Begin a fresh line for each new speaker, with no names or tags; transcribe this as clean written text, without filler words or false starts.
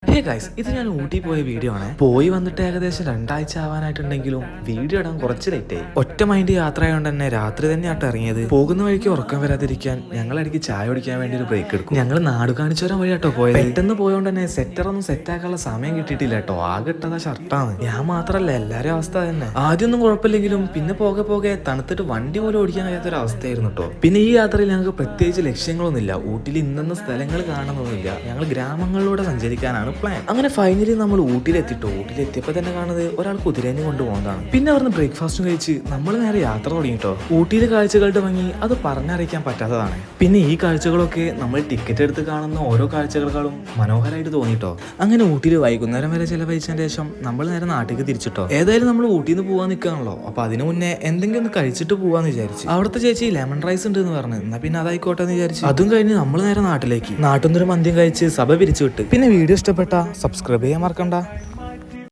Hey guys, ഇത് ഞാൻ ഊട്ടി പോയ വീഡിയോ ആണ്. പോയി വന്നിട്ട് ഏകദേശം 2 ആഴ്ച ആവാനായിട്ടുണ്ടെങ്കിലും വീഡിയോ ഇടാൻ കുറച്ച് ലേറ്റ് ആയി. ഒറ്റ മൈൻഡ് യാത്ര ആയതുകൊണ്ട് തന്നെ രാത്രി തന്നെ ആട്ട് ഇറങ്ങിയത്. പോകുന്ന വഴിക്ക് ഉറക്കം വരാതിരിക്കാൻ ഞങ്ങൾ ഇടയ്ക്ക് ചായ കുടിക്കാൻ വേണ്ടി ഒരു ബ്രേക്ക് എടുക്കും. ഞങ്ങൾ നാട് കാണിച്ചു വരാൻ വഴി കേട്ടോ പോയത്. പെട്ടെന്ന് പോയോണ്ട് തന്നെ സെറ്ററൊന്നും സെറ്റ് ആക്കാനുള്ള സമയം കിട്ടിയിട്ടില്ല കേട്ടോ. ആകെ ഇട്ടതാ ഷർട്ടാണ്. ഞാൻ മാത്രല്ല, എല്ലാരും അവസ്ഥ തന്നെ. ആദ്യമൊന്നും കുഴപ്പമില്ലെങ്കിലും പിന്നെ പോകെ പോകെ തണുത്തിട്ട് വണ്ടി പോലും ഓടിക്കാൻ കഴിയാത്തൊരു അവസ്ഥയായിരുന്നു കേട്ടോ. പിന്നെ ഈ യാത്രയിൽ ഞങ്ങൾക്ക് പ്രത്യേകിച്ച് ലക്ഷ്യങ്ങളൊന്നുമില്ല. ഊട്ടിയിൽ ഇന്ന സ്ഥലങ്ങൾ കാണണമെന്നില്ല. ഞങ്ങൾ ഗ്രാമങ്ങളിലൂടെ സഞ്ചരിക്കാനാണ് പ്ലാൻ. അങ്ങനെ ഫൈനലി നമ്മൾ ഊട്ടിയിലെത്തിട്ടോ. ഊട്ടിയിലെത്തിയപ്പോൾ തന്നെ കാണുന്നത് ഒരാൾ കുതിരേനെ കൊണ്ടുപോകുന്നതാണ്. പിന്നെ അവിടുന്ന് ബ്രേക്ക്ഫാസ്റ്റും കഴിച്ച് നമ്മൾ നേരെ യാത്ര തുടങ്ങിട്ടോ. ഊട്ടിയിലെ കാഴ്ചകളുടെ ഭംഗി അത് പറഞ്ഞറിയിക്കാൻ പറ്റാത്തതാണ്. പിന്നെ ഈ കാഴ്ചകളൊക്കെ നമ്മൾ ടിക്കറ്റ് എടുത്ത് കാണുന്ന ഓരോ കാഴ്ചകളെക്കാളും മനോഹരമായിട്ട് തോന്നിട്ടോ. അങ്ങനെ ഊട്ടിയിൽ വൈകുന്നേരം വരെ ചെലവഴിച്ചതിന് ശേഷം നമ്മൾ നേരെ നാട്ടിലേക്ക് തിരിച്ചിട്ടോ. ഏതായാലും നമ്മൾ ഊട്ടിയിൽ നിന്ന് പോകാൻ നിൽക്കുകയാണല്ലോ. അപ്പൊ അതിനു മുന്നേ എന്തെങ്കിലും ഒന്ന് കഴിച്ചിട്ട് പോവാന്ന് വിചാരിച്ചു. അവിടുത്തെ ചേച്ചി ലെമൺ റൈസ് ഉണ്ട് എന്ന് പറഞ്ഞു. എന്നാ പിന്നെ അതായിക്കോട്ടെ എന്ന് വിചാരിച്ചു. അതും കഴിഞ്ഞ് നമ്മൾ നേരെ നാട്ടിലേക്ക്. നാട്ടിൽ നിന്നൊരു മന്തിയും കഴിച്ച് സഭ പിരിച്ചു വിട്ട്. പിന്നെ വീഡിയോ ഇഷ്ടപ്പെട്ട സബ്സ്ക്രൈബ് ചെയ്യാൻ മറക്കണ്ട.